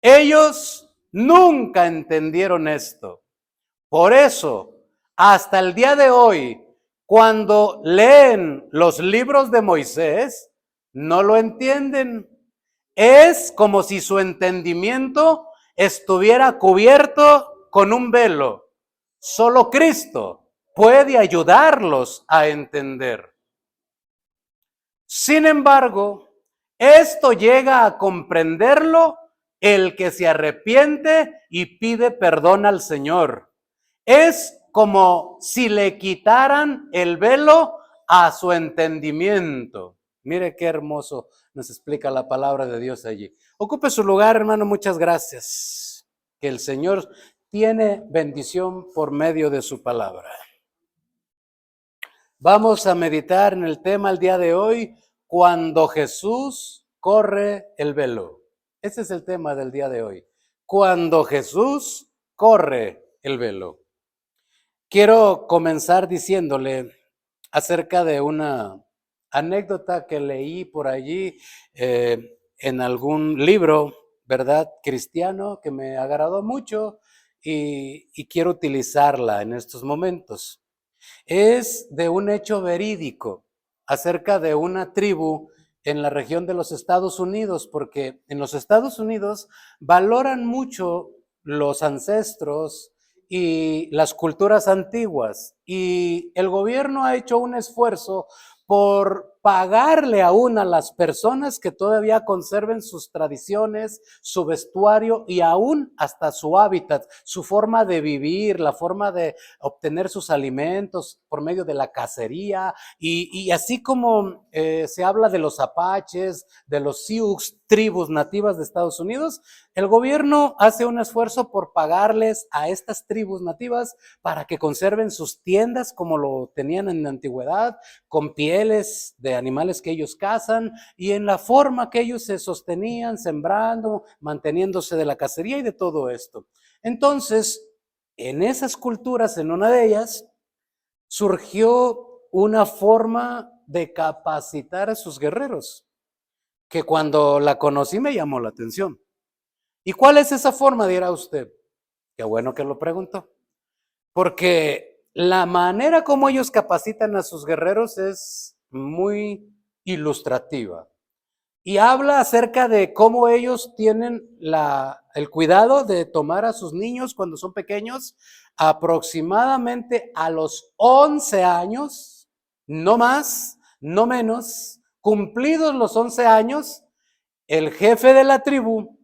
Ellos nunca entendieron esto. Por eso, hasta el día de hoy, cuando leen los libros de Moisés, no lo entienden. Es como si su entendimiento estuviera cubierto con un velo. Solo Cristo puede ayudarlos a entender. Sin embargo, esto llega a comprenderlo el que se arrepiente y pide perdón al Señor. Es como si le quitaran el velo a su entendimiento. Mire qué hermoso nos explica la palabra de Dios allí. Ocupe su lugar, hermano, muchas gracias. Que el Señor tiene bendición por medio de su palabra. Vamos a meditar en el tema el día de hoy, cuando Jesús corre el velo. Ese es el tema del día de hoy. Cuando Jesús corre el velo. Quiero comenzar diciéndole acerca de una anécdota que leí por allí en algún libro, ¿verdad? Cristiano, que me agradó mucho y quiero utilizarla en estos momentos. Es de un hecho verídico acerca de una tribu en la región de los Estados Unidos, porque en los Estados Unidos valoran mucho los ancestros y las culturas antiguas, y el gobierno ha hecho un esfuerzo por pagarle aún a las personas que todavía conserven sus tradiciones, su vestuario y aún hasta su hábitat, su forma de vivir, la forma de obtener sus alimentos por medio de la cacería, y así como se habla de los apaches, de los Sioux, tribus nativas de Estados Unidos, el gobierno hace un esfuerzo por pagarles a estas tribus nativas para que conserven sus tiendas como lo tenían en la antigüedad, con pieles de animales que ellos cazan y en la forma que ellos se sostenían, sembrando, manteniéndose de la cacería y de todo esto. Entonces, en esas culturas, en una de ellas, surgió una forma de capacitar a sus guerreros, que cuando la conocí me llamó la atención. ¿Y cuál es esa forma, dirá usted? Qué bueno que lo preguntó. Porque la manera como ellos capacitan a sus guerreros es muy ilustrativa. Y habla acerca de cómo ellos tienen el cuidado de tomar a sus niños cuando son pequeños, aproximadamente a los 11 años, no más, no menos, cumplidos los 11 años, el jefe de la tribu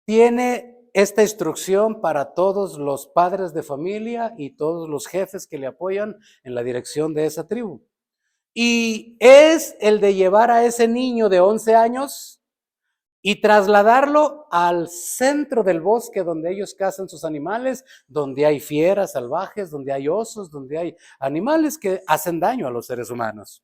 tiene esta instrucción para todos los padres de familia y todos los jefes que le apoyan en la dirección de esa tribu. Y es el de llevar a ese niño de 11 años y trasladarlo al centro del bosque donde ellos cazan sus animales, donde hay fieras salvajes, donde hay osos, donde hay animales que hacen daño a los seres humanos.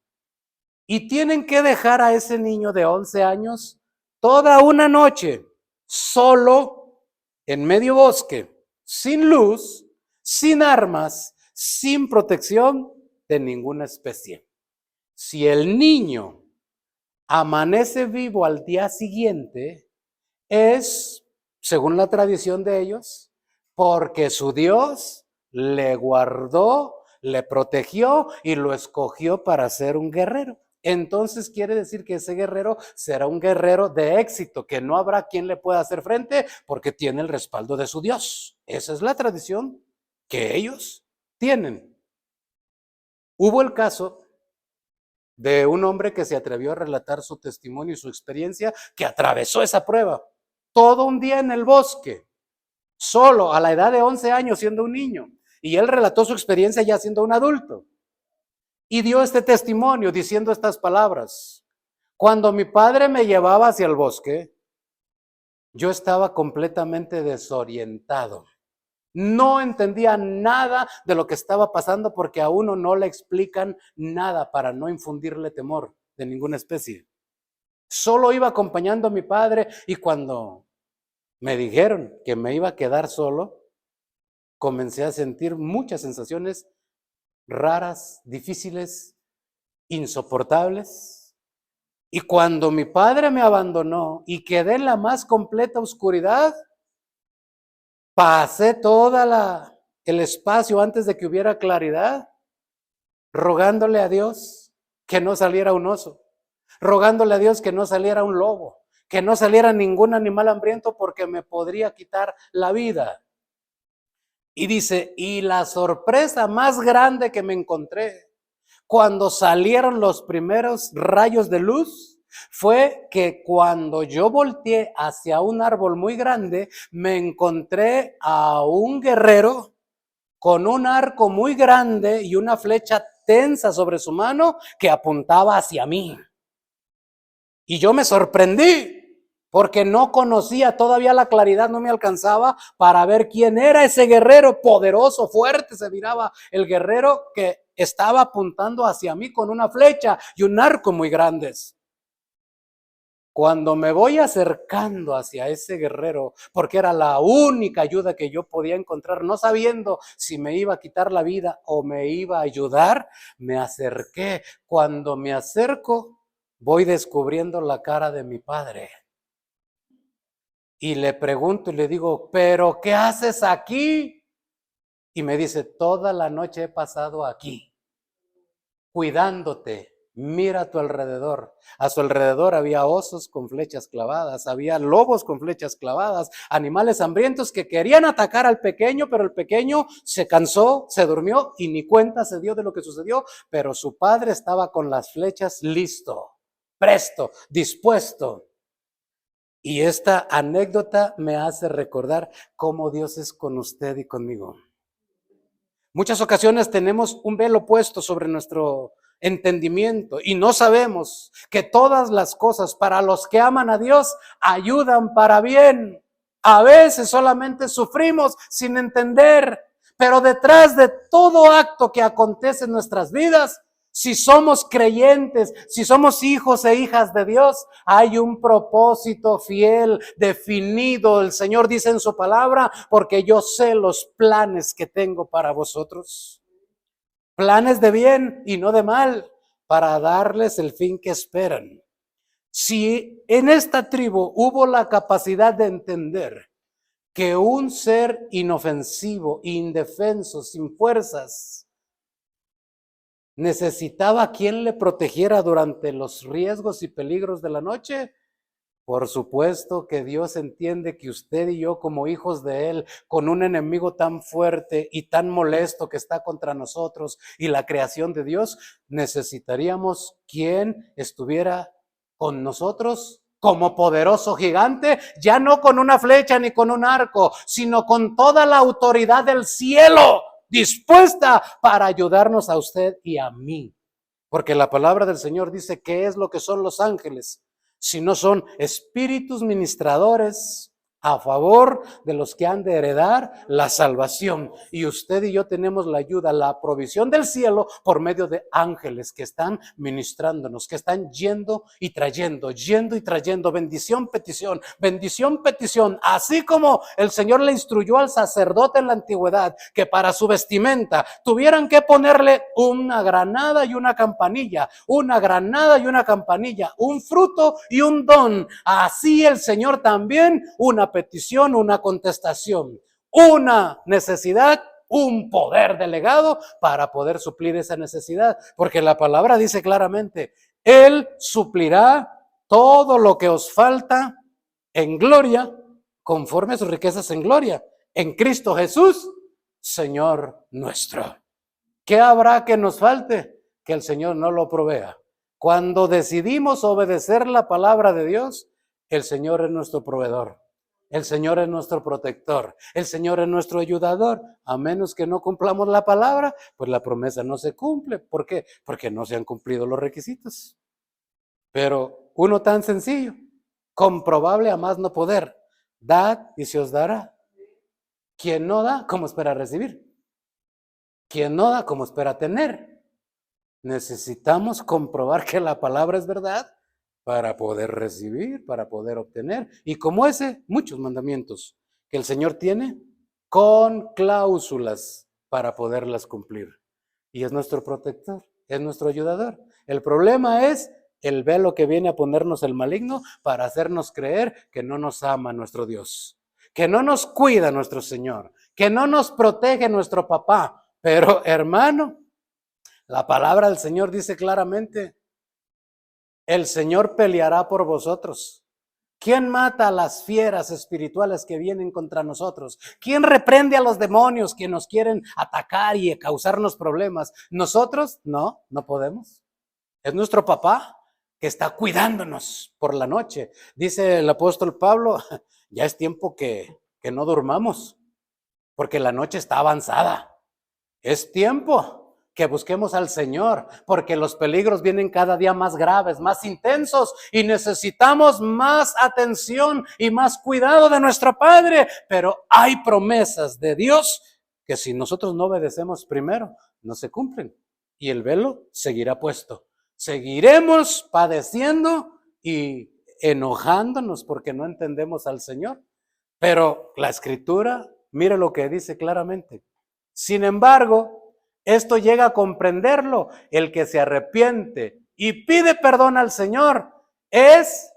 Y tienen que dejar a ese niño de 11 años toda una noche solo en medio bosque, sin luz, sin armas, sin protección de ninguna especie. Si el niño amanece vivo al día siguiente, es, según la tradición de ellos, porque su Dios le guardó, le protegió y lo escogió para ser un guerrero. Entonces quiere decir que ese guerrero será un guerrero de éxito, que no habrá quien le pueda hacer frente porque tiene el respaldo de su Dios. Esa es la tradición que ellos tienen. Hubo el caso de un hombre que se atrevió a relatar su testimonio y su experiencia, que atravesó esa prueba todo un día en el bosque, solo a la edad de 11 años siendo un niño, y él relató su experiencia ya siendo un adulto y dio este testimonio diciendo estas palabras: cuando mi padre me llevaba hacia el bosque, yo estaba completamente desorientado. No entendía nada de lo que estaba pasando porque a uno no le explican nada para no infundirle temor de ninguna especie. Solo iba acompañando a mi padre y cuando me dijeron que me iba a quedar solo, comencé a sentir muchas sensaciones raras, difíciles, insoportables Y cuando mi padre me abandonó y quedé en la más completa oscuridad, pasé el espacio antes de que hubiera claridad, rogándole a Dios que no saliera un oso, rogándole a Dios que no saliera un lobo, que no saliera ningún animal hambriento porque me podría quitar la vida. Y dice, y la sorpresa más grande que me encontré cuando salieron los primeros rayos de luz fue que cuando yo volteé hacia un árbol muy grande, me encontré a un guerrero con un arco muy grande y una flecha tensa sobre su mano que apuntaba hacia mí. Y yo me sorprendí porque no conocía, todavía la claridad no me alcanzaba para ver quién era ese guerrero poderoso, fuerte. Se miraba el guerrero que estaba apuntando hacia mí con una flecha y un arco muy grandes. Cuando me voy acercando hacia ese guerrero, porque era la única ayuda que yo podía encontrar, no sabiendo si me iba a quitar la vida o me iba a ayudar, me acerqué. Cuando me acerco, voy descubriendo la cara de mi padre. Y le pregunto y le digo, ¿pero qué haces aquí? Y me dice, toda la noche he pasado aquí, cuidándote. Mira a tu alrededor. A su alrededor había osos con flechas clavadas, había lobos con flechas clavadas, animales hambrientos que querían atacar al pequeño, pero el pequeño se cansó, se durmió y ni cuenta se dio de lo que sucedió, pero su padre estaba con las flechas listo, presto, dispuesto. Y esta anécdota me hace recordar cómo Dios es con usted y conmigo. Muchas ocasiones tenemos un velo puesto sobre nuestro entendimiento y no sabemos que todas las cosas para los que aman a Dios ayudan para bien. A veces solamente sufrimos sin entender, pero detrás de todo acto que acontece en nuestras vidas, si somos creyentes, si somos hijos e hijas de Dios, hay un propósito fiel, definido. El Señor dice en su palabra, porque yo sé los planes que tengo para vosotros. Planes de bien y no de mal, para darles el fin que esperan. Si en esta tribu hubo la capacidad de entender que un ser inofensivo, indefenso, sin fuerzas, necesitaba a quien le protegiera durante los riesgos y peligros de la noche, por supuesto que Dios entiende que usted y yo, como hijos de Él, con un enemigo tan fuerte y tan molesto que está contra nosotros y la creación de Dios, necesitaríamos quien estuviera con nosotros como poderoso gigante, ya no con una flecha ni con un arco, sino con toda la autoridad del cielo dispuesta para ayudarnos a usted y a mí. Porque la palabra del Señor dice que es lo que son los ángeles, si no son espíritus ministradores a favor de los que han de heredar la salvación. Y usted y yo tenemos la ayuda, la provisión del cielo por medio de ángeles que están ministrándonos, que están yendo y trayendo, bendición, petición, así como el Señor le instruyó al sacerdote en la antigüedad que para su vestimenta tuvieran que ponerle una granada y una campanilla, una granada y una campanilla, un fruto y un don. Así el Señor también, una petición, una contestación, una necesidad, un poder delegado para poder suplir esa necesidad, porque la palabra dice claramente, Él suplirá todo lo que os falta en gloria, conforme a sus riquezas en gloria, en Cristo Jesús, Señor nuestro. ¿Qué habrá que nos falte? Que el Señor no lo provea. Cuando decidimos obedecer la palabra de Dios, el Señor es nuestro proveedor. El Señor es nuestro protector, el Señor es nuestro ayudador. A menos que no cumplamos la palabra, pues la promesa no se cumple. ¿Por qué? Porque no se han cumplido los requisitos. Pero uno tan sencillo, comprobable a más no poder, dad y se os dará. Quien no da, ¿cómo espera recibir? Quien no da, ¿cómo espera tener? Necesitamos comprobar que la palabra es verdad para poder recibir, para poder obtener. Y como ese, muchos mandamientos que el Señor tiene con cláusulas para poderlas cumplir. Y es nuestro protector, es nuestro ayudador. El problema es el velo que viene a ponernos el maligno para hacernos creer que no nos ama nuestro Dios, que no nos cuida nuestro Señor, que no nos protege nuestro papá. Pero hermano, la palabra del Señor dice claramente, el Señor peleará por vosotros. ¿Quién mata a las fieras espirituales que vienen contra nosotros? ¿Quién reprende a los demonios que nos quieren atacar y causarnos problemas? ¿Nosotros? No, no podemos. Es nuestro papá que está cuidándonos por la noche. Dice el apóstol Pablo, ya es tiempo que no durmamos, porque la noche está avanzada. Es tiempo que busquemos al Señor, porque los peligros vienen cada día más graves, más intensos, y necesitamos más atención y más cuidado de nuestro Padre. Pero hay promesas de Dios que si nosotros no obedecemos primero, no se cumplen, y el velo seguirá puesto. Seguiremos padeciendo y enojándonos porque no entendemos al Señor. Pero la Escritura, mire lo que dice claramente. Sin embargo, esto llega a comprenderlo. El que se arrepiente y pide perdón al Señor es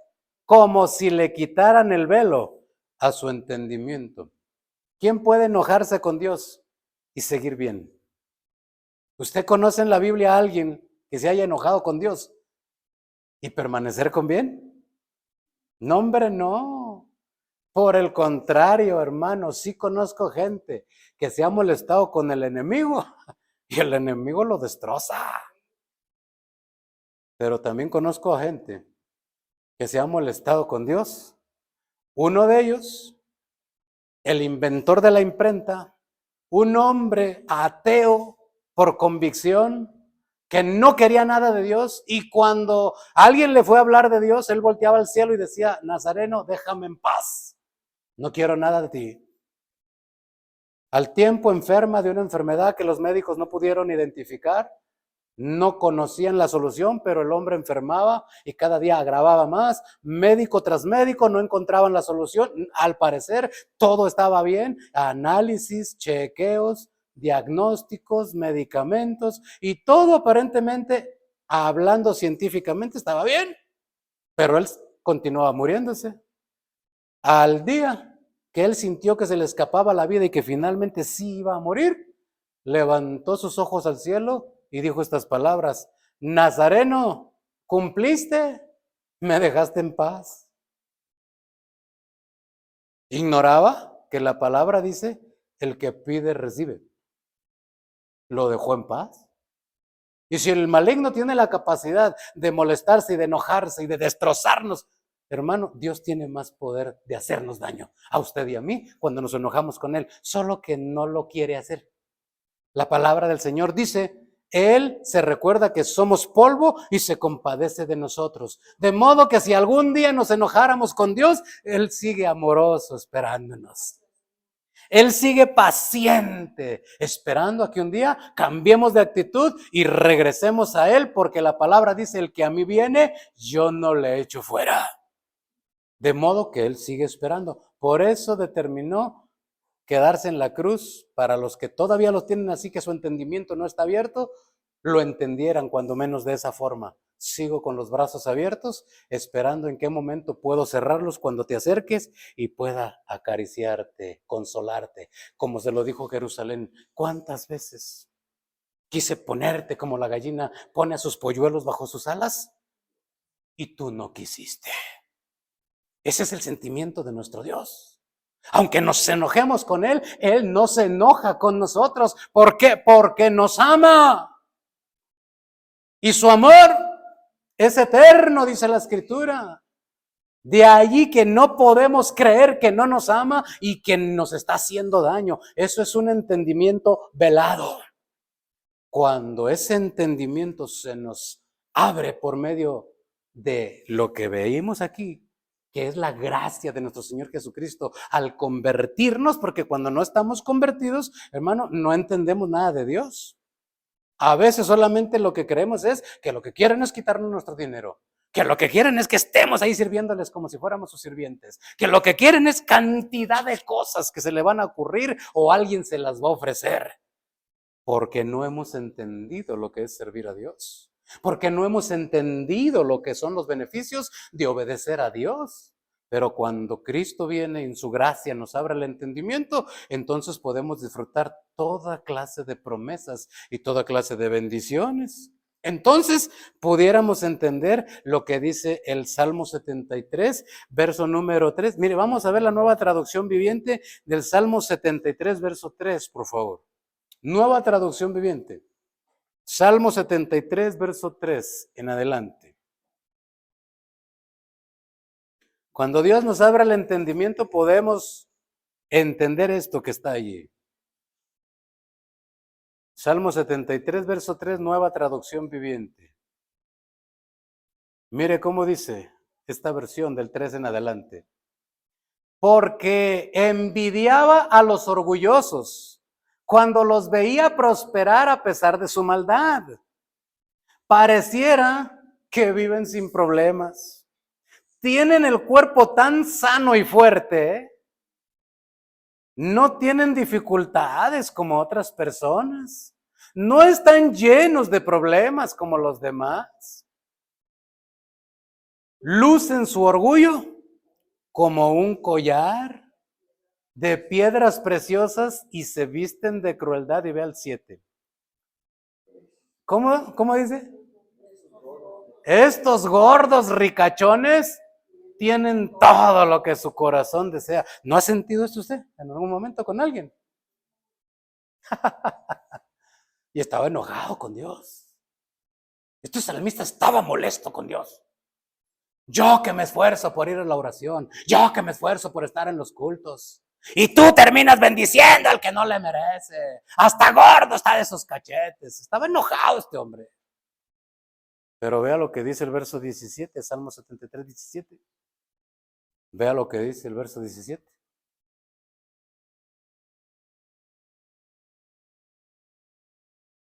como si le quitaran el velo a su entendimiento. ¿Quién puede enojarse con Dios y seguir bien? ¿Usted conoce en la Biblia a alguien que se haya enojado con Dios y permanecer con bien? No, hombre, no. Por el contrario, hermano, sí conozco gente que se ha molestado con el enemigo y el enemigo lo destroza. Pero también conozco a gente que se ha molestado con Dios. Uno de ellos, el inventor de la imprenta, un hombre ateo por convicción, que no quería nada de Dios, y cuando alguien le fue a hablar de Dios, él volteaba al cielo y decía, Nazareno, déjame en paz, no quiero nada de ti. Al tiempo enferma de una enfermedad que los médicos no pudieron identificar, no conocían la solución, pero el hombre enfermaba y cada día agravaba más. Médico tras médico no encontraban la solución. Al parecer todo estaba bien, análisis, chequeos, diagnósticos, medicamentos y todo aparentemente, hablando científicamente, estaba bien, pero él continuaba muriéndose. Al día que él sintió que se le escapaba la vida y que finalmente sí iba a morir, levantó sus ojos al cielo y dijo estas palabras: Nazareno, ¿cumpliste? ¿Me dejaste en paz? Ignoraba que la palabra dice, el que pide recibe. Lo dejó en paz. Y si el maligno tiene la capacidad de molestarse y de enojarse y de destrozarnos, hermano, Dios tiene más poder de hacernos daño a usted y a mí cuando nos enojamos con él, solo que no lo quiere hacer. La palabra del Señor dice, Él se recuerda que somos polvo y se compadece de nosotros. De modo que si algún día nos enojáramos con Dios, Él sigue amoroso esperándonos. Él sigue paciente, esperando a que un día cambiemos de actitud y regresemos a Él, porque la palabra dice, el que a mí viene, yo no le echo fuera. De modo que Él sigue esperando. Por eso determinó quedarse en la cruz, para los que todavía lo tienen así, que su entendimiento no está abierto, lo entendieran cuando menos de esa forma. Sigo con los brazos abiertos, esperando en qué momento puedo cerrarlos cuando te acerques y pueda acariciarte, consolarte, como se lo dijo Jerusalén. ¿Cuántas veces quise ponerte como la gallina pone a sus polluelos bajo sus alas y tú no quisiste? Ese es el sentimiento de nuestro Dios. Aunque nos enojemos con Él, Él no se enoja con nosotros. ¿Por qué? Porque nos ama. Y su amor es eterno, dice la Escritura. De allí que no podemos creer que no nos ama y que nos está haciendo daño. Eso es un entendimiento velado. Cuando ese entendimiento se nos abre por medio de lo que veímos aquí, que es la gracia de nuestro Señor Jesucristo, al convertirnos, porque cuando no estamos convertidos, hermano, no entendemos nada de Dios. A veces solamente lo que creemos es que lo que quieren es quitarnos nuestro dinero, que lo que quieren es que estemos ahí sirviéndoles como si fuéramos sus sirvientes, que lo que quieren es cantidad de cosas que se le van a ocurrir o alguien se las va a ofrecer, porque no hemos entendido lo que es servir a Dios. porque no hemos entendido lo que son los beneficios de obedecer a Dios. Pero cuando Cristo viene en su gracia, nos abre el entendimiento, entonces podemos disfrutar toda clase de promesas y toda clase de bendiciones. Entonces pudiéramos entender lo que dice el Salmo 73, verso número 3. Mire, vamos a ver la nueva traducción viviente del Salmo 73, verso 3, por favor. Nueva traducción viviente. Salmo 73, verso 3 en adelante. Cuando Dios nos abra el entendimiento, podemos entender esto que está allí. Salmo 73, verso 3, nueva traducción viviente. Mire cómo dice esta versión del 3 en adelante. Porque envidiaba a los orgullosos cuando los veía prosperar a pesar de su maldad. Pareciera que viven sin problemas. Tienen el cuerpo tan sano y fuerte, ¿eh? No tienen dificultades como otras personas. No están llenos de problemas como los demás. Lucen su orgullo como un collar de piedras preciosas y se visten de crueldad. Y ve al 7. ¿Cómo dice? Estos gordos ricachones tienen todo lo que su corazón desea. ¿No ha sentido esto usted en algún momento con alguien? Y estaba enojado con Dios. Este salmista estaba molesto con Dios. Yo que me esfuerzo por ir a la oración, yo que me esfuerzo por estar en los cultos, y tú terminas bendiciendo al que no le merece. Hasta gordo está de esos cachetes. Estaba enojado este hombre. Pero vea lo que dice el verso 17, Salmo 73, 17. Vea lo que dice el verso 17.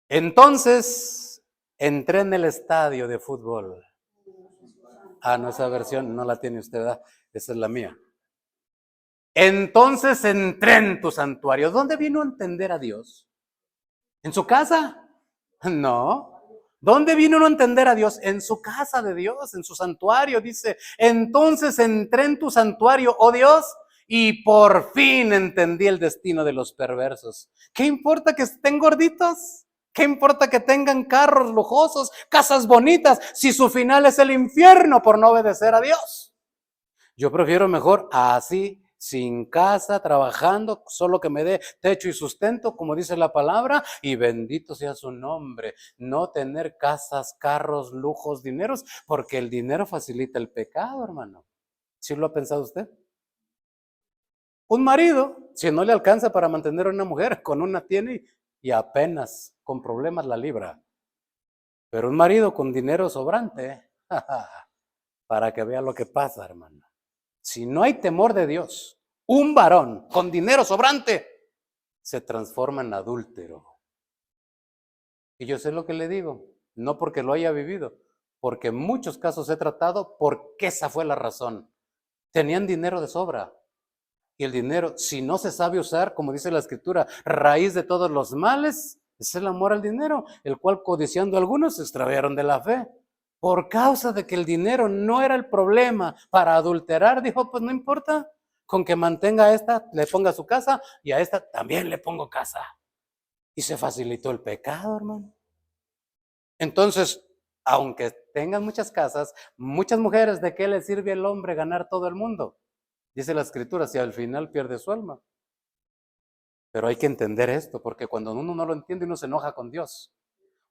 Entonces entré en el estadio de fútbol. No, esa versión no la tiene usted, ¿verdad? Esa es la mía. Entonces entré en tu santuario. ¿Dónde vino a entender a Dios? ¿En su casa? No. ¿Dónde vino uno a entender a Dios? En su casa de Dios, en su santuario. Dice, entonces entré en tu santuario, oh Dios, y por fin entendí el destino de los perversos. ¿Qué importa que estén gorditos? ¿Qué importa que tengan carros lujosos, casas bonitas, si su final es el infierno por no obedecer a Dios? Yo prefiero mejor así, sin casa, trabajando, solo que me dé techo y sustento, como dice la palabra, y bendito sea su nombre. No tener casas, carros, lujos, dineros, porque el dinero facilita el pecado, hermano. ¿Sí lo ha pensado usted? Un marido, si no le alcanza para mantener a una mujer, con una tiene y apenas con problemas la libra. Pero un marido con dinero sobrante, para que vea lo que pasa, hermano. Si no hay temor de Dios, un varón con dinero sobrante se transforma en adúltero. Y yo sé lo que le digo, no porque lo haya vivido, porque en muchos casos he tratado porque esa fue la razón. Tenían dinero de sobra. Y el dinero, si no se sabe usar, como dice la Escritura, raíz de todos los males, es el amor al dinero, el cual codiciando algunos se extraviaron de la fe. Por causa de que el dinero no era el problema para adulterar, dijo, pues no importa, con que mantenga a esta, le ponga su casa, y a esta también le pongo casa. Y se facilitó el pecado, hermano. Entonces, aunque tengan muchas casas, muchas mujeres, ¿de qué le sirve al hombre ganar todo el mundo? Dice la Escritura, si al final pierde su alma. Pero hay que entender esto, porque cuando uno no lo entiende, uno se enoja con Dios.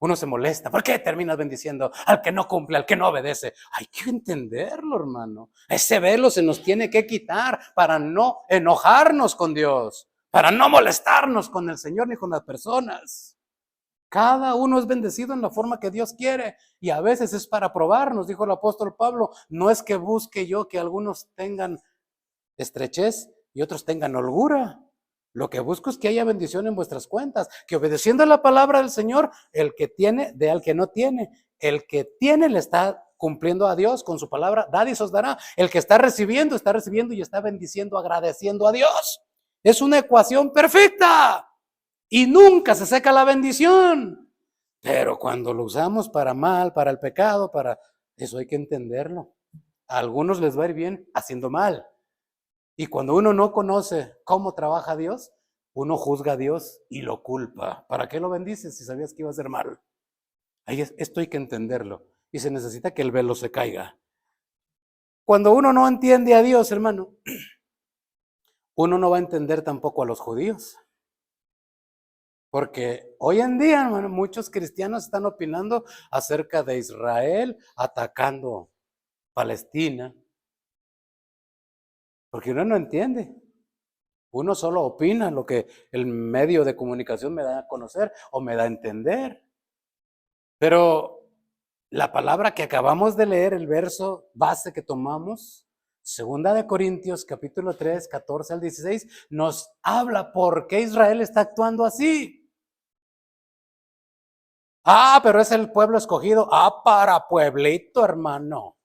Uno se molesta. ¿Por qué terminas bendiciendo al que no cumple, al que no obedece? Hay que entenderlo, hermano. Ese velo se nos tiene que quitar para no enojarnos con Dios, para no molestarnos con el Señor ni con las personas. Cada uno es bendecido en la forma que Dios quiere y a veces es para probarnos, dijo el apóstol Pablo. No es que busque yo que algunos tengan estrechez y otros tengan holgura. Lo que busco es que haya bendición en vuestras cuentas, que obedeciendo a la palabra del Señor, el que tiene dé al que no tiene. El que tiene le está cumpliendo a Dios con su palabra, dad y se os dará. El que está recibiendo y está bendiciendo, agradeciendo a Dios. Es una ecuación perfecta y nunca se seca la bendición. Pero cuando lo usamos para mal, para el pecado, para eso hay que entenderlo. A algunos les va a ir bien haciendo mal. Y cuando uno no conoce cómo trabaja Dios, uno juzga a Dios y lo culpa. ¿Para qué lo bendices si sabías que iba a ser malo? Esto hay que entenderlo. Y se necesita que el velo se caiga. Cuando uno no entiende a Dios, hermano, uno no va a entender tampoco a los judíos. Porque hoy en día, hermano, muchos cristianos están opinando acerca de Israel atacando Palestina. Porque uno no entiende. Uno solo opina lo que el medio de comunicación me da a conocer o me da a entender. Pero la palabra que acabamos de leer, el verso base que tomamos, Segunda de Corintios, capítulo 3, 14 al 16, nos habla por qué Israel está actuando así. Pero es el pueblo escogido. Para pueblito, hermano.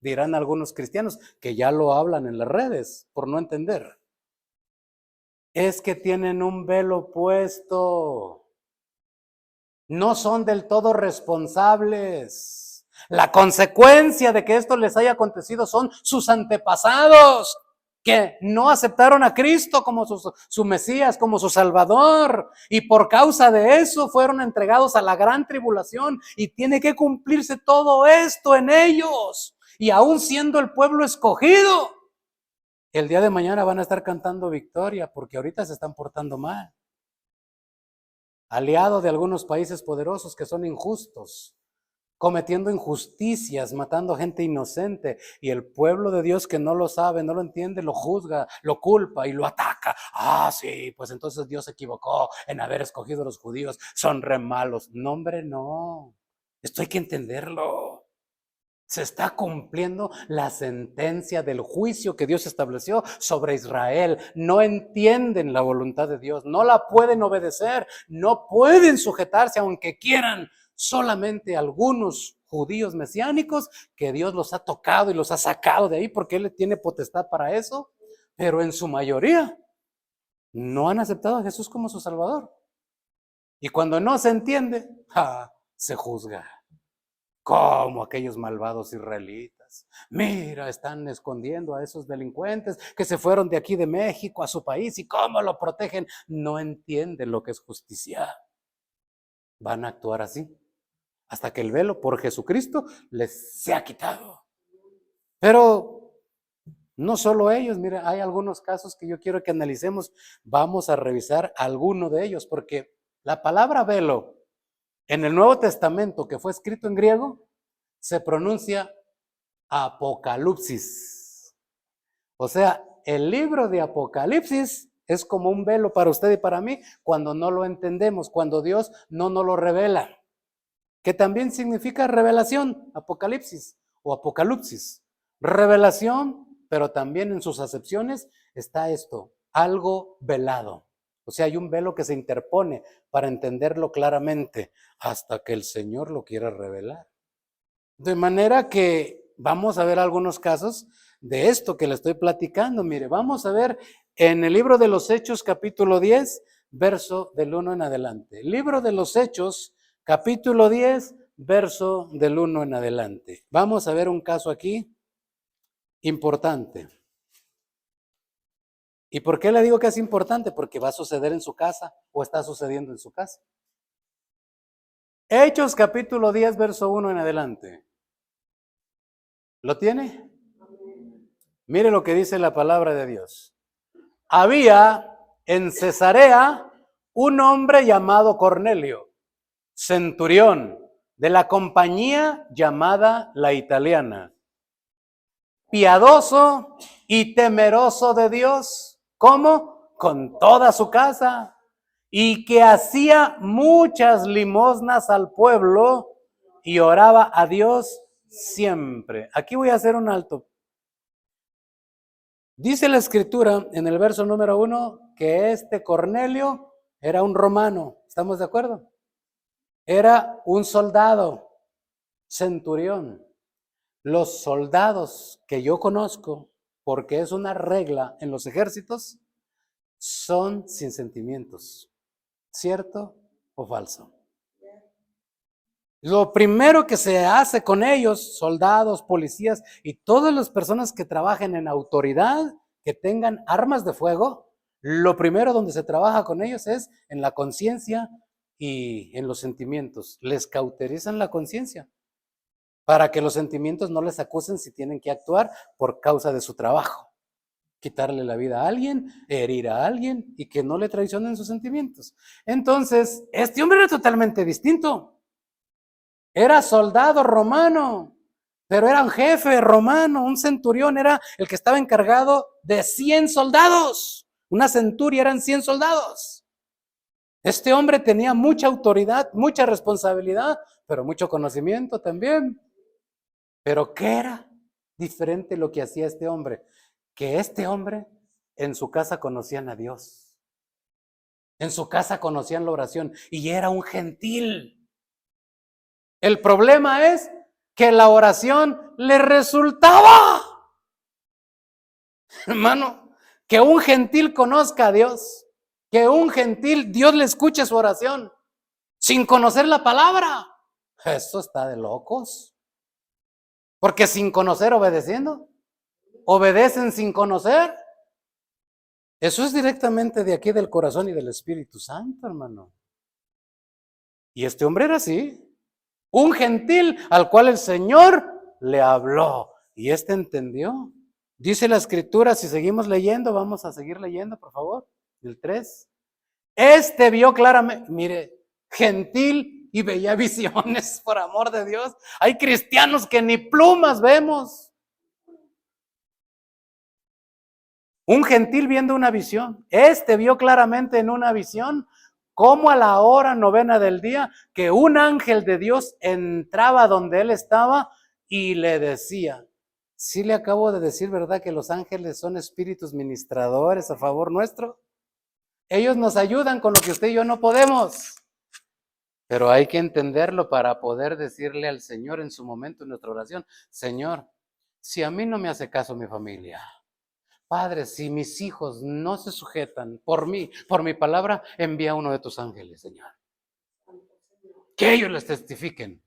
Dirán algunos cristianos que ya lo hablan en las redes por no entender. Es que tienen un velo puesto. No son del todo responsables. La consecuencia de que esto les haya acontecido son sus antepasados, que no aceptaron a Cristo como su Mesías, como su Salvador, y por causa de eso fueron entregados a la gran tribulación, y tiene que cumplirse todo esto en ellos, y aún siendo el pueblo escogido, el día de mañana van a estar cantando victoria, porque ahorita se están portando mal. Aliado de algunos países poderosos que son injustos, cometiendo injusticias, matando gente inocente, y el pueblo de Dios que no lo sabe, no lo entiende, lo juzga, lo culpa y lo ataca. Sí, pues entonces Dios se equivocó en haber escogido a los judíos, son re malos. No, hombre, no. Esto hay que entenderlo. Se está cumpliendo la sentencia del juicio que Dios estableció sobre Israel. No entienden la voluntad de Dios, no la pueden obedecer, no pueden sujetarse aunque quieran. Solamente algunos judíos mesiánicos que Dios los ha tocado y los ha sacado de ahí porque Él tiene potestad para eso, pero en su mayoría no han aceptado a Jesús como su Salvador. Y cuando no se entiende, se juzga. Como aquellos malvados israelitas. Mira, están escondiendo a esos delincuentes que se fueron de aquí de México a su país y cómo lo protegen. No entienden lo que es justicia. Van a actuar así hasta que el velo por Jesucristo les sea quitado. Pero no solo ellos, mira, hay algunos casos que yo quiero que analicemos. Vamos a revisar alguno de ellos porque la palabra velo en el Nuevo Testamento, que fue escrito en griego, se pronuncia Apocalipsis. O sea, el libro de Apocalipsis es como un velo para usted y para mí cuando no lo entendemos, cuando Dios no nos lo revela. Que también significa revelación, Apocalipsis o Apocalipsis. Revelación, pero también en sus acepciones está esto, algo velado. O sea, hay un velo que se interpone para entenderlo claramente hasta que el Señor lo quiera revelar. De manera que vamos a ver algunos casos de esto que le estoy platicando. Mire, vamos a ver en el libro de los Hechos, capítulo 10, verso del 1 en adelante. Libro de los Hechos, capítulo 10, verso del 1 en adelante. Vamos a ver un caso aquí importante. ¿Y por qué le digo que es importante? Porque va a suceder en su casa o está sucediendo en su casa. Hechos, capítulo 10, verso 1 en adelante. ¿Lo tiene? Mire lo que dice la palabra de Dios. Había en Cesarea un hombre llamado Cornelio, centurión de la compañía llamada La Italiana, piadoso y temeroso de Dios, ¿cómo? Con toda su casa, y que hacía muchas limosnas al pueblo y oraba a Dios siempre. Aquí voy a hacer un alto. Dice la escritura en el verso número 1 que este Cornelio era un romano, ¿estamos de acuerdo? Era un soldado, centurión. Los soldados que yo conozco, porque es una regla en los ejércitos, son sin sentimientos, ¿cierto o falso? Lo primero que se hace con ellos, soldados, policías y todas las personas que trabajen en autoridad, que tengan armas de fuego, lo primero donde se trabaja con ellos es en la conciencia y en los sentimientos. Les cauterizan la conciencia para que los sentimientos no les acusen si tienen que actuar por causa de su trabajo. Quitarle la vida a alguien, herir a alguien y que no le traicionen sus sentimientos. Entonces, este hombre era totalmente distinto. Era soldado romano, pero era un jefe romano, un centurión era el que estaba encargado de 100 soldados. Una centuria eran 100 soldados. Este hombre tenía mucha autoridad, mucha responsabilidad, pero mucho conocimiento también. Pero ¿qué era diferente lo que hacía este hombre? Que este hombre en su casa conocían a Dios. En su casa conocían la oración y era un gentil. El problema es que la oración le resultaba. Hermano, que un gentil conozca a Dios, que un gentil Dios le escuche su oración sin conocer la palabra. Eso está de locos. Porque sin conocer obedeciendo, obedecen sin conocer. Eso es directamente de aquí del corazón y del Espíritu Santo, hermano. Y este hombre era así. Un gentil al cual el Señor le habló. Y este entendió. Dice la Escritura, si seguimos leyendo, vamos a seguir leyendo, por favor. El 3. Este vio claramente, mire, gentil y veía visiones, por amor de Dios. Hay cristianos que ni plumas vemos. Un gentil viendo una visión. Este vio claramente en una visión como a la hora 9 del día, que un ángel de Dios entraba donde él estaba y le decía, sí le acabo de decir, ¿verdad? Que los ángeles son espíritus ministradores a favor nuestro. Ellos nos ayudan con lo que usted y yo no podemos. Pero hay que entenderlo para poder decirle al Señor en su momento en nuestra oración, Señor, si a mí no me hace caso mi familia, Padre, si mis hijos no se sujetan por mí, por mi palabra, envía uno de tus ángeles, Señor. Que ellos les testifiquen,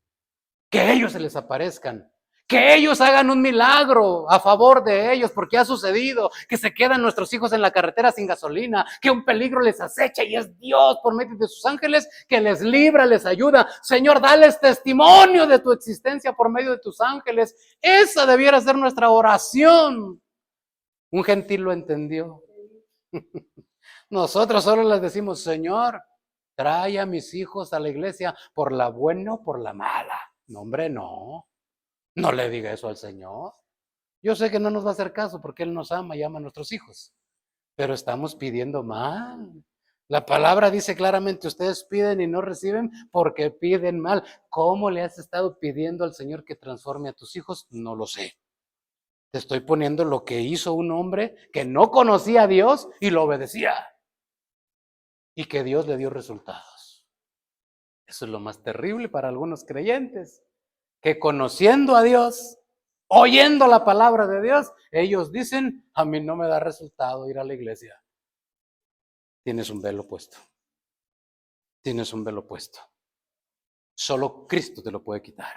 que ellos se les aparezcan, que ellos hagan un milagro a favor de ellos, porque ha sucedido que se quedan nuestros hijos en la carretera sin gasolina, que un peligro les acecha y es Dios por medio de sus ángeles que les libra, les ayuda. Señor, dales testimonio de tu existencia por medio de tus ángeles. Esa debiera ser nuestra oración. Un gentil lo entendió. Nosotros solo les decimos, Señor, trae a mis hijos a la iglesia por la buena o por la mala. No, hombre, no. No le diga eso al Señor. Yo sé que no nos va a hacer caso porque Él nos ama y ama a nuestros hijos. Pero estamos pidiendo mal. La palabra dice claramente, ustedes piden y no reciben porque piden mal. ¿Cómo le has estado pidiendo al Señor que transforme a tus hijos? No lo sé. Te estoy poniendo lo que hizo un hombre que no conocía a Dios y lo obedecía. Y que Dios le dio resultados. Eso es lo más terrible para algunos creyentes. Que conociendo a Dios, oyendo la palabra de Dios, ellos dicen, a mí no me da resultado ir a la iglesia. Tienes un velo puesto. Tienes un velo puesto. Solo Cristo te lo puede quitar.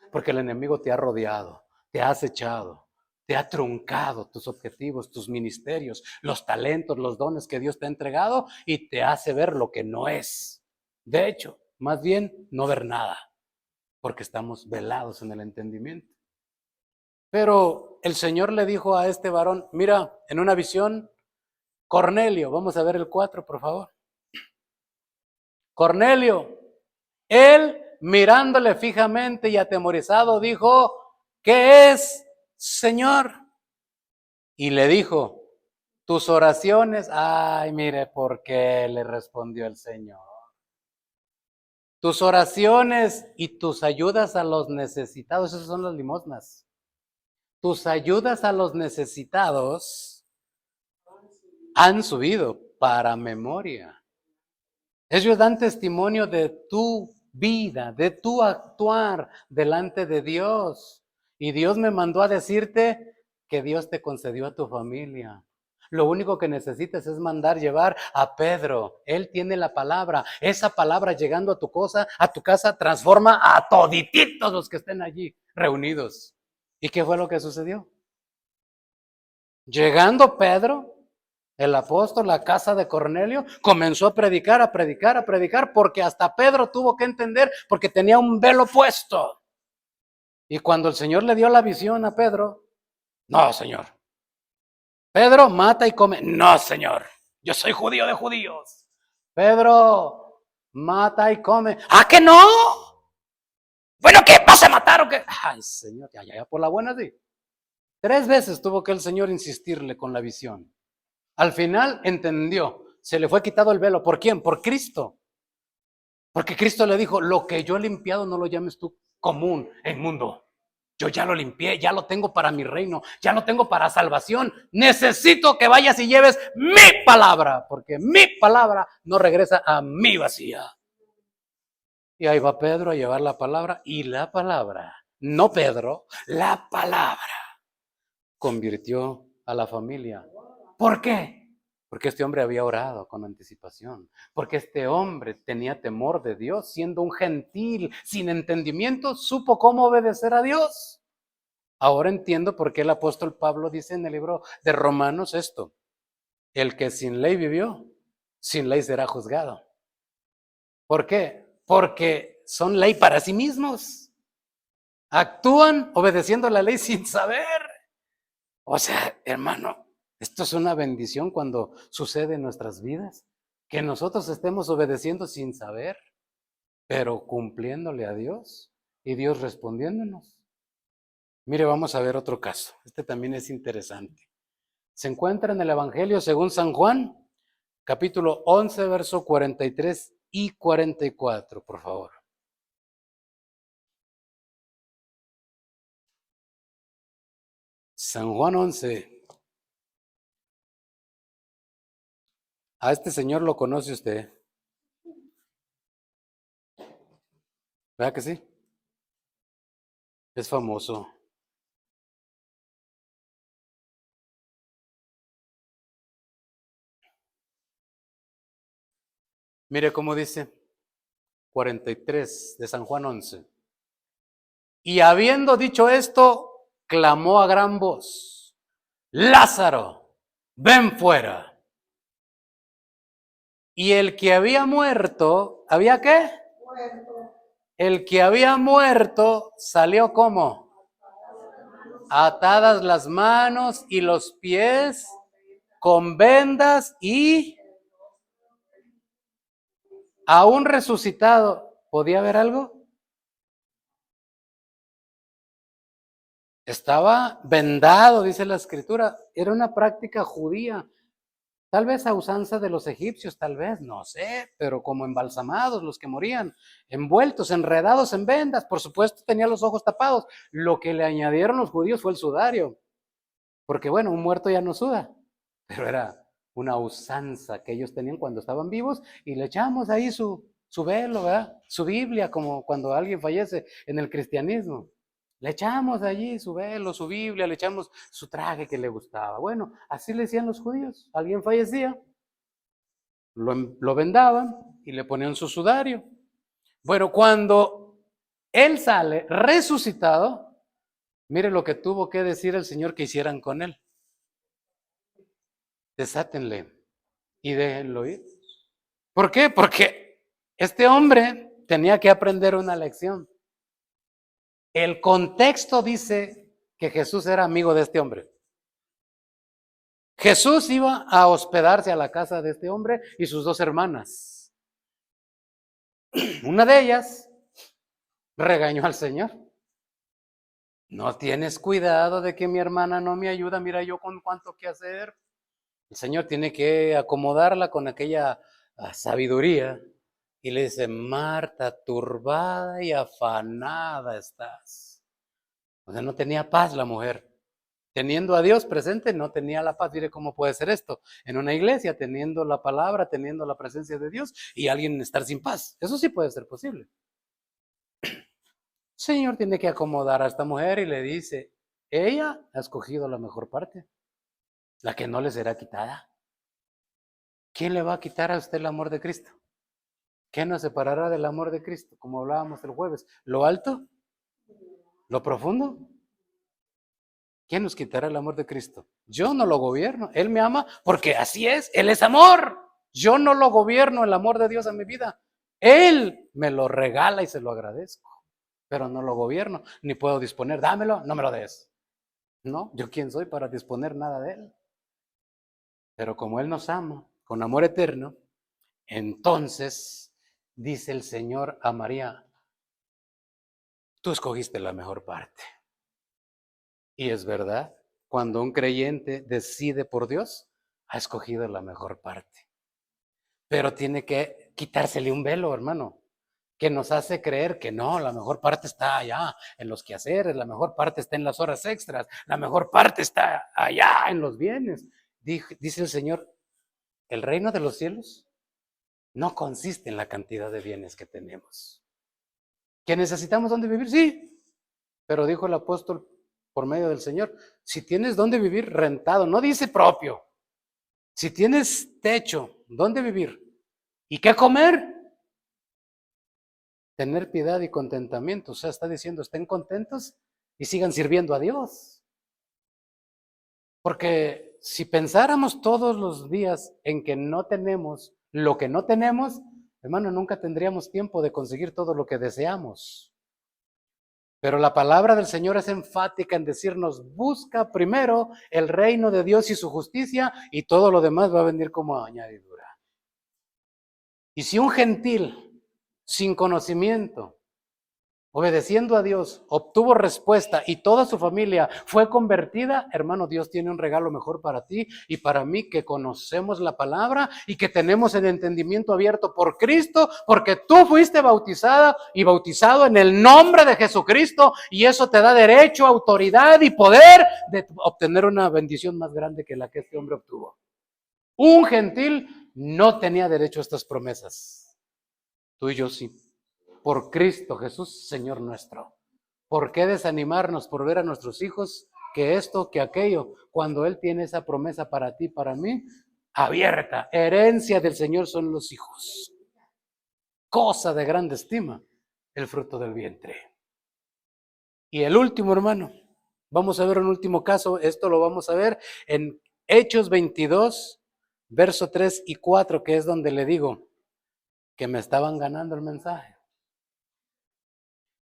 Porque el enemigo te ha rodeado, te ha acechado. Te ha truncado tus objetivos, tus ministerios, los talentos, los dones que Dios te ha entregado y te hace ver lo que no es. De hecho, más bien no ver nada, porque estamos velados en el entendimiento. Pero el Señor le dijo a este varón, mira, en una visión, Cornelio, vamos a ver el 4, por favor. Cornelio, él mirándole fijamente y atemorizado dijo, ¿qué es, Señor? Y le dijo, tus oraciones, ay, mire por qué le respondió el Señor. Tus oraciones y tus ayudas a los necesitados, esas son las limosnas. Tus ayudas a los necesitados han subido para memoria. Ellos dan testimonio de tu vida, de tu actuar delante de Dios. Y Dios me mandó a decirte que Dios te concedió a tu familia. Lo único que necesitas es mandar llevar a Pedro. Él tiene la palabra. Esa palabra llegando a tu casa, transforma a todititos los que estén allí reunidos. ¿Y qué fue lo que sucedió? Llegando Pedro, el apóstol, a casa de Cornelio, comenzó a predicar, porque hasta Pedro tuvo que entender, porque tenía un velo puesto. Y cuando el Señor le dio la visión a Pedro, no, Señor. Pedro, mata y come. No, Señor. Yo soy judío de judíos. Pedro, mata y come. ¿Ah, que no? Bueno, ¿qué? ¿Vas a matar o qué? Ay, Señor, ya, por la buena sí. 3 veces tuvo que el Señor insistirle con la visión. Al final entendió. Se le fue quitado el velo. ¿Por quién? Por Cristo. Porque Cristo le dijo, lo que yo he limpiado no lo llames tú común, inmundo. Yo ya lo limpié, ya lo tengo para mi reino, ya lo tengo para salvación. Necesito que vayas y lleves mi palabra, porque mi palabra no regresa a mí vacía. Y ahí va Pedro a llevar la palabra, y la palabra, no Pedro, la palabra convirtió a la familia. ¿Por qué? Porque este hombre había orado con anticipación, porque este hombre tenía temor de Dios, siendo un gentil, sin entendimiento, supo cómo obedecer a Dios. Ahora entiendo por qué el apóstol Pablo dice en el libro de Romanos esto: el que sin ley vivió, sin ley será juzgado. ¿Por qué? Porque son ley para sí mismos. Actúan obedeciendo la ley sin saber. O sea, hermano, esto es una bendición cuando sucede en nuestras vidas, que nosotros estemos obedeciendo sin saber, pero cumpliéndole a Dios y Dios respondiéndonos. Mire, vamos a ver otro caso. Este también es interesante. Se encuentra en el Evangelio según San Juan, capítulo 11, verso 43 y 44, por favor. San Juan 11. A este señor lo conoce usted. ¿Verdad que sí? Es famoso. Mire cómo dice 43 de San Juan 11. Y habiendo dicho esto, clamó a gran voz: Lázaro, ven fuera. Y el que había muerto, ¿había qué? Muerto. El que había muerto salió ¿cómo? Atadas las manos y los pies con vendas y aún resucitado. ¿Podía haber algo? Estaba vendado, dice la escritura. Era una práctica judía. Tal vez a usanza de los egipcios, tal vez, no sé, pero como embalsamados los que morían, envueltos, enredados en vendas. Por supuesto tenía los ojos tapados. Lo que le añadieron los judíos fue el sudario, porque bueno, un muerto ya no suda, pero era una usanza que ellos tenían cuando estaban vivos, y le echamos ahí su velo, ¿verdad? Su Biblia, como cuando alguien fallece en el cristianismo. Le echamos allí su velo, su Biblia, le echamos su traje que le gustaba. Bueno, así le decían los judíos. Alguien fallecía, lo vendaban y le ponían su sudario. Bueno, cuando él sale resucitado, mire lo que tuvo que decir el Señor que hicieran con él. Desátenle y déjenlo ir. ¿Por qué? Porque este hombre tenía que aprender una lección. El contexto dice que Jesús era amigo de este hombre. Jesús iba a hospedarse a la casa de este hombre y sus 2 hermanas. Una de ellas regañó al Señor. No tienes cuidado de que mi hermana no me ayuda, mira yo con cuánto que hacer. El Señor tiene que acomodarla con aquella sabiduría y le dice: Marta, turbada y afanada estás. O sea, no tenía paz la mujer. Teniendo a Dios presente, no tenía la paz. Mire cómo puede ser esto. En una iglesia, teniendo la palabra, teniendo la presencia de Dios, y alguien estar sin paz. Eso sí puede ser posible. El Señor tiene que acomodar a esta mujer y le dice: ella ha escogido la mejor parte. la que no le será quitada. ¿Quién le va a quitar a usted el amor de Cristo? ¿Qué nos separará del amor de Cristo? Como hablábamos el jueves, ¿lo alto? ¿Lo profundo? ¿Quién nos quitará el amor de Cristo? Yo no lo gobierno. Él me ama porque así es. Él es amor. Yo no lo gobierno el amor de Dios en mi vida. Él me lo regala y se lo agradezco. Pero no lo gobierno, ni puedo disponer. Dámelo, no me lo des. No, yo quién soy para disponer nada de Él. Pero como Él nos ama con amor eterno, entonces dice el Señor a María, tú escogiste la mejor parte. Y es verdad, cuando un creyente decide por Dios, ha escogido la mejor parte. Pero tiene que quitársele un velo, hermano, que nos hace creer que no, la mejor parte está allá en los quehaceres, la mejor parte está en las horas extras, la mejor parte está allá en los bienes. Dice el Señor, el reino de los cielos no consiste en la cantidad de bienes que tenemos. ¿Que necesitamos dónde vivir? Sí, pero dijo el apóstol por medio del Señor, si tienes dónde vivir rentado, no dice propio, si tienes techo, dónde vivir y qué comer, tener piedad y contentamiento. O sea, está diciendo, estén contentos y sigan sirviendo a Dios. Porque si pensáramos todos los días en que no tenemos lo que no tenemos, hermano, nunca tendríamos tiempo de conseguir todo lo que deseamos. Pero la palabra del Señor es enfática en decirnos, busca primero el reino de Dios y su justicia y todo lo demás va a venir como añadidura. Y si un gentil sin conocimiento, obedeciendo a Dios, obtuvo respuesta y toda su familia fue convertida, hermano, Dios tiene un regalo mejor para ti y para mí, que conocemos la palabra y que tenemos el entendimiento abierto por Cristo, porque tú fuiste bautizada y bautizado en el nombre de Jesucristo, y eso te da derecho, autoridad y poder de obtener una bendición más grande que la que este hombre obtuvo. Un gentil no tenía derecho a estas promesas. Tú y yo sí. Por Cristo Jesús, Señor nuestro. ¿Por qué desanimarnos por ver a nuestros hijos que esto, que aquello, cuando Él tiene esa promesa para ti, para mí, abierta? Herencia del Señor son los hijos. Cosa de grande estima, el fruto del vientre. Y el último, hermano, vamos a ver un último caso. Esto lo vamos a ver en Hechos 22, verso 3 y 4, que es donde le digo que me estaban ganando el mensaje.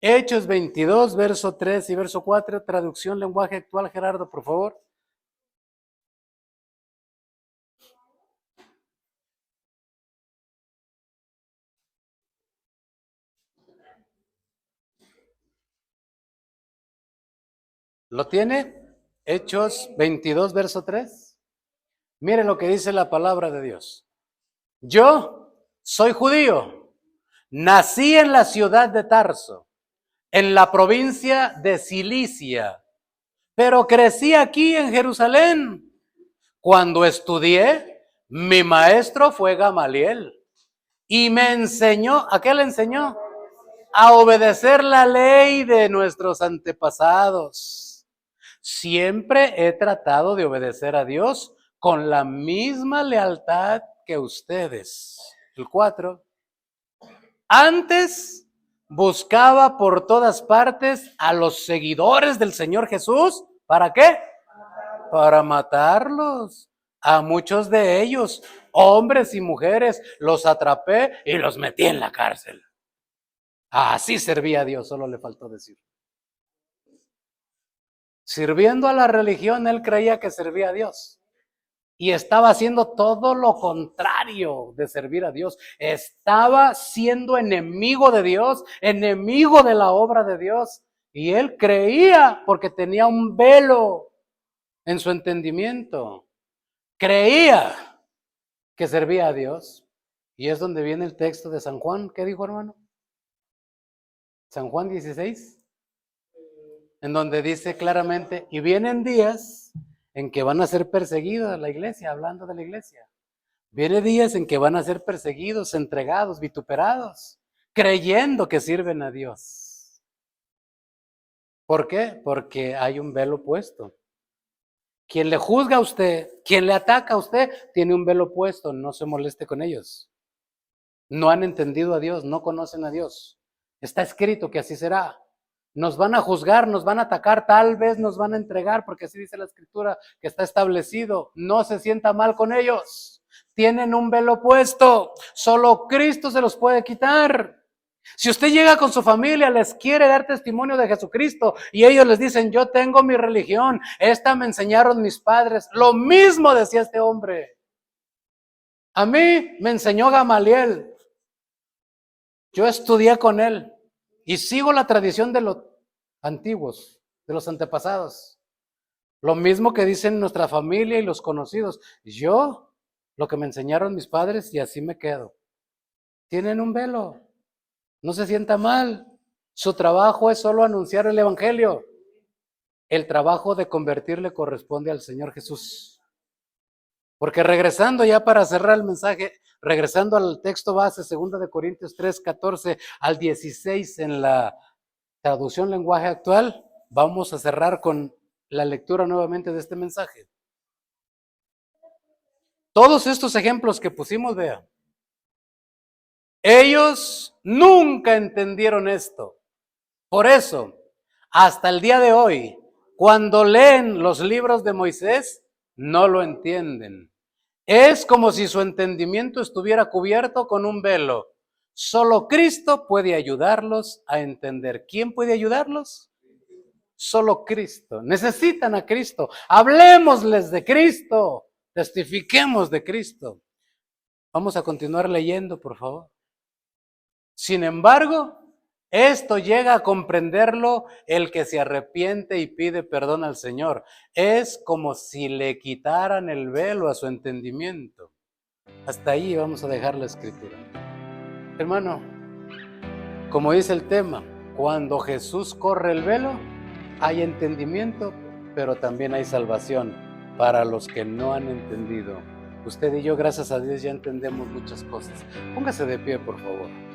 Hechos 22, verso 3 y verso 4, traducción lenguaje actual, Gerardo, por favor. ¿Lo tiene? Hechos 22, verso 3. Miren lo que dice la palabra de Dios. Yo soy judío, nací en la ciudad de Tarso, en la provincia de Cilicia, pero crecí aquí en Jerusalén. Cuando estudié, mi maestro fue Gamaliel y me enseñó, ¿a qué le enseñó? A obedecer la ley de nuestros antepasados. Siempre he tratado de obedecer a Dios con la misma lealtad que ustedes. El 4. Antes buscaba por todas partes a los seguidores del Señor Jesús. ¿Para qué? Para matarlos. A muchos de ellos, hombres y mujeres, los atrapé y los metí en la cárcel. Así servía a Dios, solo le faltó decir. Sirviendo a la religión, él creía que servía a Dios. Y estaba haciendo todo lo contrario de servir a Dios. Estaba siendo enemigo de Dios, enemigo de la obra de Dios. Y él creía, porque tenía un velo en su entendimiento, creía que servía a Dios. Y es donde viene el texto de San Juan. ¿Qué dijo, hermano? San Juan 16. En donde dice claramente, y vienen días en que van a ser perseguidos la iglesia, hablando de la iglesia. Vienen días en que van a ser perseguidos, entregados, vituperados, creyendo que sirven a Dios. ¿Por qué? Porque hay un velo puesto. Quien le juzga a usted, quien le ataca a usted, tiene un velo puesto, no se moleste con ellos. No han entendido a Dios, no conocen a Dios. Está escrito que así será. Nos van a juzgar, nos van a atacar, tal vez nos van a entregar, porque así dice la Escritura, que está establecido. No se sienta mal con ellos. Tienen un velo puesto. Solo Cristo se los puede quitar. Si usted llega con su familia, les quiere dar testimonio de Jesucristo y ellos les dicen, yo tengo mi religión, esta me enseñaron mis padres. Lo mismo decía este hombre. A mí me enseñó Gamaliel. Yo estudié con él y sigo la tradición de los antiguos, de los antepasados. Lo mismo que dicen nuestra familia y los conocidos. Yo, lo que me enseñaron mis padres y así me quedo. Tienen un velo. No se sienta mal. Su trabajo es solo anunciar el evangelio. El trabajo de convertir le corresponde al Señor Jesús. Porque regresando ya para cerrar el mensaje, regresando al texto base, 2 de Corintios 3, 14 al 16 en la traducción lenguaje actual, vamos a cerrar con la lectura nuevamente de este mensaje. Todos estos ejemplos que pusimos, vean, ellos nunca entendieron esto. Por eso, hasta el día de hoy, cuando leen los libros de Moisés, no lo entienden. Es como si su entendimiento estuviera cubierto con un velo. Solo Cristo puede ayudarlos a entender. ¿Quién puede ayudarlos? Solo Cristo. Necesitan a Cristo. Hablemosles de Cristo. Testifiquemos de Cristo. Vamos a continuar leyendo, por favor. Sin embargo, esto llega a comprenderlo el que se arrepiente y pide perdón al Señor. Es como si le quitaran el velo a su entendimiento. Hasta ahí vamos a dejar la escritura. Hermano, como dice el tema, cuando Jesús corre el velo, hay entendimiento, pero también hay salvación para los que no han entendido. Usted y yo, gracias a Dios, ya entendemos muchas cosas. Póngase de pie, por favor.